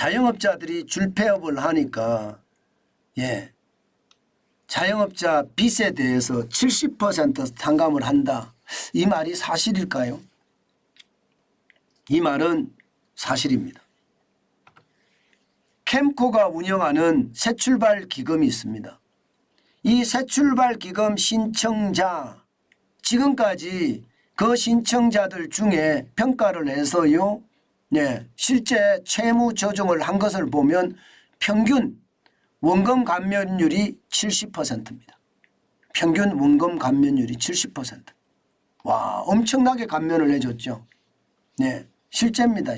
자영업자들이 줄폐업을 하니까 자영업자 빚에 대해서 70% 탕감을 한다. 이 말이 사실일까요? 이 말은 사실입니다. 캠코가 운영하는 새출발 기금이 있습니다. 이 새출발 기금 신청자, 지금까지 그 신청자들 중에 평가를 해서요, 실제 채무 조정을 한 것을 보면 평균 원금 감면율이 70%입니다. 평균 원금 감면율이 70%. 와, 엄청나게 감면을 해줬죠. 실제입니다.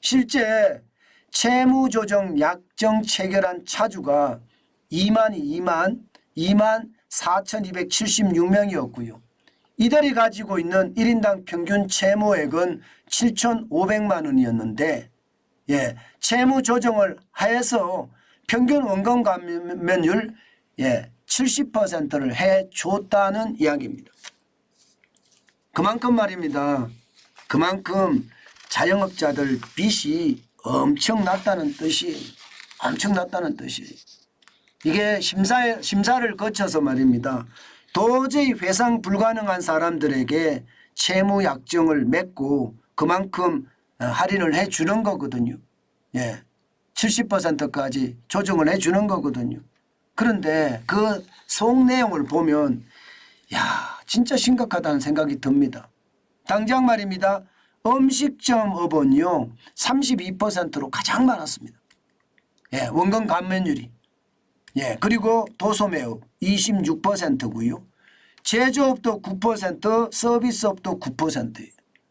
실제 채무조정 약정 체결한 차주가 2만 4,276명이었고요. 이들이 가지고 있는 1인당 평균 채무액은 7,500만 원이었는데 채무조정을 하여서 평균 원금 감면율 70%를 해줬다는 이야기입니다. 그만큼 말입니다. 그만큼 자영업자들 빚이 엄청났다는 뜻이에요. 이게 심사를 거쳐서 말입니다. 도저히 회상 불가능한 사람들에게 채무 약정을 맺고 그만큼 할인을 해 주는 거거든요. 70%까지 조정을 해 주는 거거든요. 그런데 그 속 내용을 보면 진짜 심각하다는 생각이 듭니다. 당장 말입니다. 음식점업은요 32%로 가장 많았습니다. 원금 감면율이. 그리고 도소매업 26%고요. 제조업도 9%, 서비스업도 9%예요.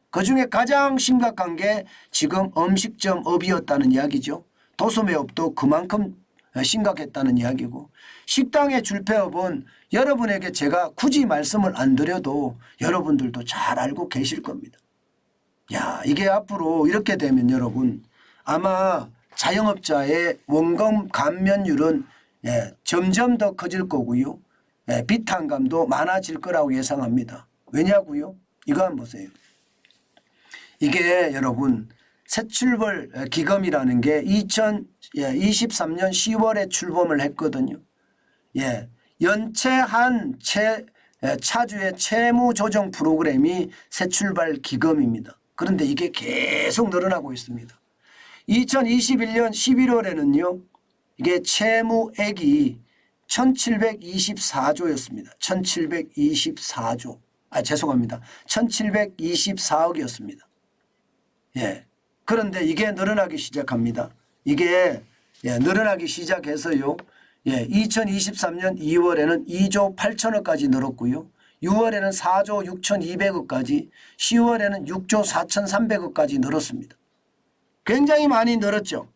그중에 가장 심각한 게 지금 음식점업이었다는 이야기죠. 도소매업도 그만큼 심각했다는 이야기고, 식당의 줄폐업은 여러분에게 제가 굳이 말씀을 안 드려도 여러분들도 잘 알고 계실 겁니다. 이게 앞으로 이렇게 되면 여러분 아마 자영업자의 원금 감면율은 점점 더 커질 거고요. 빚탕감도 많아질 거라고 예상합니다. 왜냐고요? 이거 한번 보세요. 이게 여러분 새출발 기금이라는 게 2023년 10월에 출범을 했거든요. 연체한 차주의 채무조정 프로그램이 새출발 기금입니다. 그런데 이게 계속 늘어나고 있습니다. 2021년 11월에는요. 이게 채무액이 1724조였습니다. 1724조. 죄송합니다. 1724억이었습니다. 그런데 이게 늘어나기 시작합니다. 이게 늘어나기 시작해서요. 2023년 2월에는 2조 8천억까지 늘었고요. 6월에는 4조 6,200억까지, 10월에는 6조 4,300억까지 늘었습니다. 굉장히 많이 늘었죠.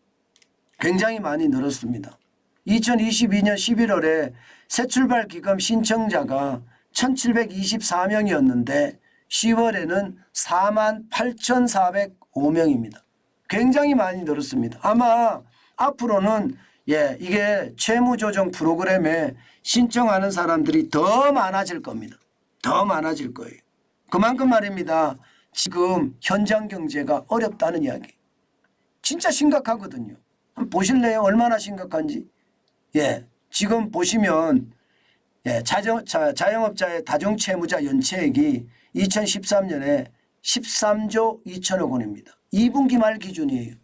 굉장히 많이 늘었습니다. 2022년 11월에 새출발 기금 신청자가 1,724명이었는데 10월에는 48,405명입니다. 굉장히 많이 늘었습니다. 아마 앞으로는 이게 채무조정 프로그램에 신청하는 사람들이 더 많아질 겁니다. 더 많아질 거예요. 그만큼 말입니다. 지금 현장 경제가 어렵다는 이야기. 진짜 심각하거든요. 한번 보실래요? 얼마나 심각한지. 지금 보시면 자영업자의 다중채무자 연체액이 2013년에 13조 2천억 원입니다. 2분기 말 기준이에요.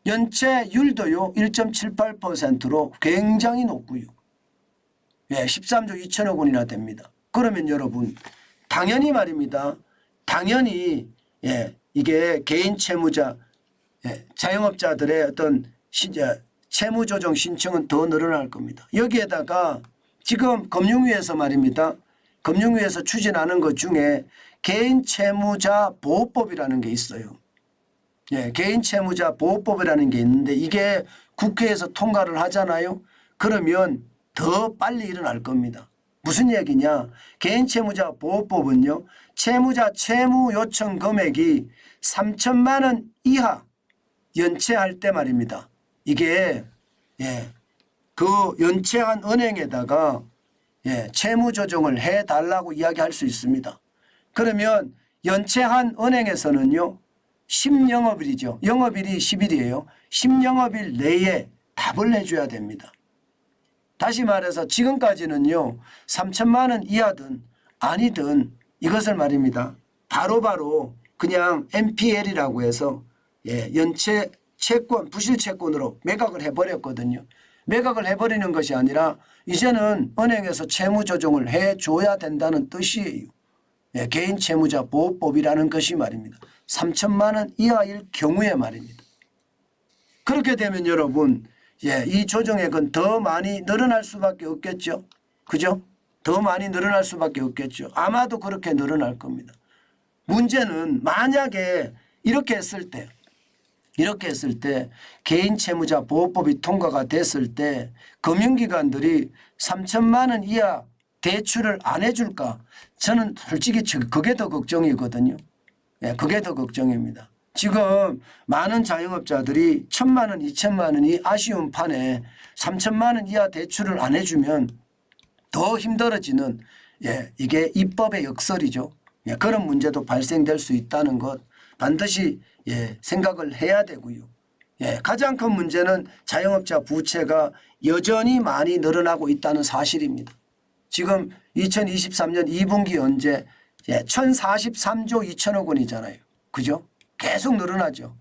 연체율도요 1.78%로 굉장히 높고요. 13조 2천억 원이나 됩니다. 그러면 여러분 당연히 말입니다. 당연히 이게 개인 채무자 자영업자들의 어떤 채무조정 신청은 더 늘어날 겁니다. 여기에다가 지금 금융위에서 말입니다. 금융위에서 추진하는 것 중에 개인 채무자 보호법이라는 게 있어요. 개인 채무자 보호법이라는 게 있는데 이게 국회에서 통과를 하잖아요. 그러면 더 빨리 일어날 겁니다. 무슨 얘기냐? 개인 채무자 보호법은요. 채무자 채무 요청 금액이 3천만 원 이하 연체할 때 말입니다. 이게 그 연체한 은행에다가 채무 조정을 해달라고 이야기할 수 있습니다. 그러면 연체한 은행에서는요. 10영업일이죠. 영업일이 10일이에요. 10영업일 내에 답을 해줘야 됩니다. 다시 말해서 지금까지는요. 3천만 원 이하든 아니든 이것을 말입니다. 바로바로 그냥 NPL이라고 해서 연체 채권, 부실 채권으로 매각을 해버렸거든요. 매각을 해버리는 것이 아니라 이제는 은행에서 채무 조정을 해줘야 된다는 뜻이에요. 개인 채무자 보호법이라는 것이 말입니다. 3천만 원 이하일 경우에 말입니다. 그렇게 되면 여러분 이 조정액은 더 많이 늘어날 수밖에 없겠죠. 그죠? 더 많이 늘어날 수밖에 없겠죠. 아마도 그렇게 늘어날 겁니다. 문제는 만약에 이렇게 했을 때 개인 채무자 보호법이 통과가 됐을 때 금융기관들이 3천만 원 이하 대출을 안 해줄까? 저는 솔직히 그게 더 걱정이거든요. 그게 더 걱정입니다. 지금 많은 자영업자들이 1,000만 원, 2천만 원이 아쉬운 판에 3천만 원 이하 대출을 안 해주면 더 힘들어지는 이게 입법의 역설이죠. 그런 문제도 발생될 수 있다는 것 반드시 생각을 해야 되고요. 가장 큰 문제는 자영업자 부채가 여전히 많이 늘어나고 있다는 사실입니다. 지금 2023년 2분기 현재 1,043조 2천억 원이잖아요. 그죠? 계속 늘어나죠.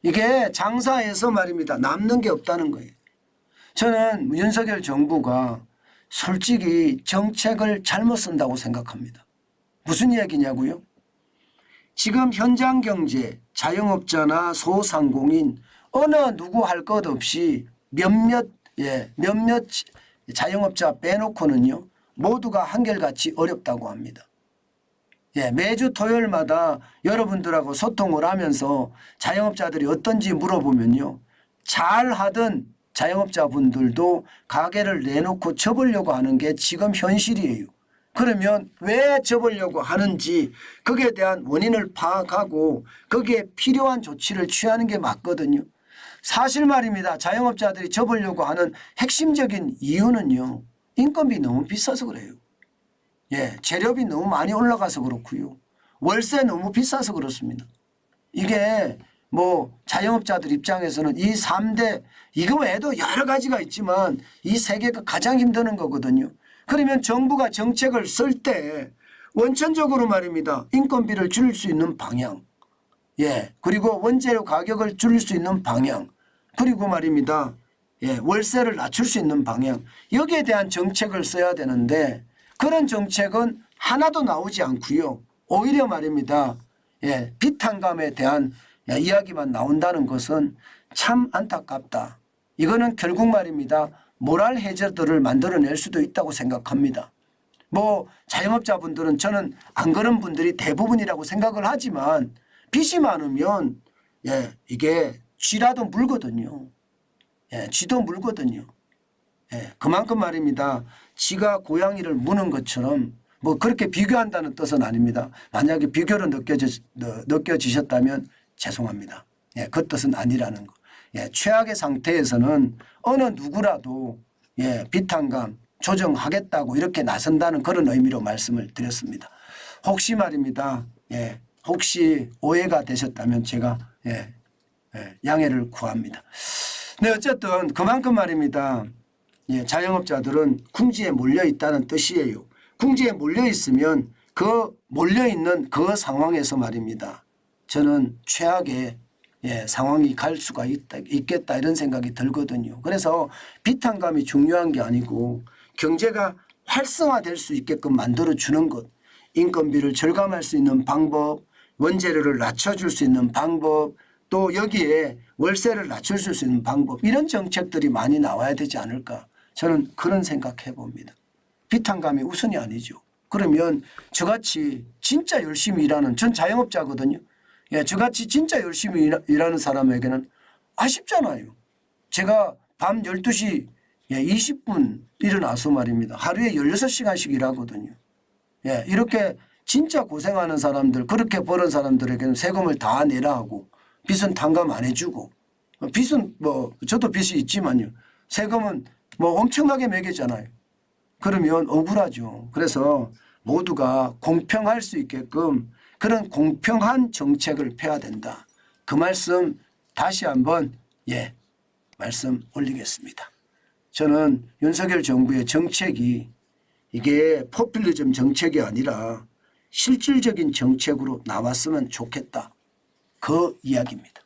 이게 장사해서 말입니다. 남는 게 없다는 거예요. 저는 윤석열 정부가 솔직히 정책을 잘못 쓴다고 생각합니다. 무슨 얘기냐고요? 지금 현장 경제, 자영업자나 소상공인 어느 누구 할 것 없이 몇몇 자영업자 빼놓고는요. 모두가 한결같이 어렵다고 합니다. 매주 토요일마다 여러분들하고 소통을 하면서 자영업자들이 어떤지 물어보면요. 잘하던 자영업자분들도 가게를 내놓고 접으려고 하는 게 지금 현실이에요. 그러면 왜 접으려고 하는지 거기에 대한 원인을 파악하고 거기에 필요한 조치를 취하는 게 맞거든요. 사실 말입니다. 자영업자들이 접으려고 하는 핵심적인 이유는요. 인건비 너무 비싸서 그래요. 재료비 너무 많이 올라가서 그렇고요. 월세 너무 비싸서 그렇습니다. 이게 뭐 자영업자들 입장에서는 이 3대 이거 외에도 여러 가지가 있지만 이 세 개가 가장 힘드는 거거든요. 그러면 정부가 정책을 쓸 때 원천적으로 말입니다. 인건비를 줄일 수 있는 방향, 그리고 원재료 가격을 줄일 수 있는 방향, 그리고 말입니다. 월세를 낮출 수 있는 방향, 여기에 대한 정책을 써야 되는데 그런 정책은 하나도 나오지 않고요. 오히려 말입니다. 비탄감에 대한 이야기만 나온다는 것은 참 안타깝다. 이거는 결국 말입니다. 모랄 해저들을 만들어낼 수도 있다고 생각합니다. 뭐 자영업자분들은 저는 안 그런 분들이 대부분이라고 생각을 하지만 빚이 많으면 이게 쥐라도 물거든요. 쥐도 물거든요. 그만큼 말입니다. 쥐가 고양이를 무는 것처럼 뭐 그렇게 비교한다는 뜻은 아닙니다. 만약에 비교로 느껴지셨다면 죄송합니다. 그 뜻은 아니라는 거. 최악의 상태에서는 어느 누구라도 비탄감 조정하겠다고 이렇게 나선다는 그런 의미로 말씀을 드렸습니다. 혹시 말입니다. 혹시 오해가 되셨다면 제가 양해를 구합니다. 네, 어쨌든 그만큼 말입니다. 자영업자들은 궁지에 몰려 있다는 뜻이에요. 궁지에 몰려 있으면 그 몰려 있는 그 상황에서 말입니다. 저는 최악의 상황이 갈 수가 있겠다 이런 생각이 들거든요. 그래서 비탄감이 중요한 게 아니고 경제가 활성화될 수 있게끔 만들어주는 것, 인건비를 절감할 수 있는 방법, 원재료를 낮춰줄 수 있는 방법, 또 여기에 월세를 낮춰줄 수 있는 방법, 이런 정책들이 많이 나와야 되지 않을까, 저는 그런 생각해 봅니다. 비탄감이 우선이 아니죠. 그러면 저같이 진짜 열심히 일하는, 전 자영업자거든요. 저같이 진짜 열심히 일하는 사람에게는 아쉽잖아요. 제가 밤 12시 20분 일어나서 말입니다. 하루에 16시간씩 일하거든요. 이렇게 진짜 고생하는 사람들, 그렇게 버는 사람들에게는 세금을 다 내라 하고 빚은 탕감 안 해주고, 빚은 뭐 저도 빚이 있지만요. 세금은 뭐 엄청나게 매기잖아요. 그러면 억울하죠. 그래서 모두가 공평할 수 있게끔 그런 공평한 정책을 펴야 된다. 그 말씀 다시 한번 말씀 올리겠습니다. 저는 윤석열 정부의 정책이 이게 포퓰리즘 정책이 아니라 실질적인 정책으로 나왔으면 좋겠다. 그 이야기입니다.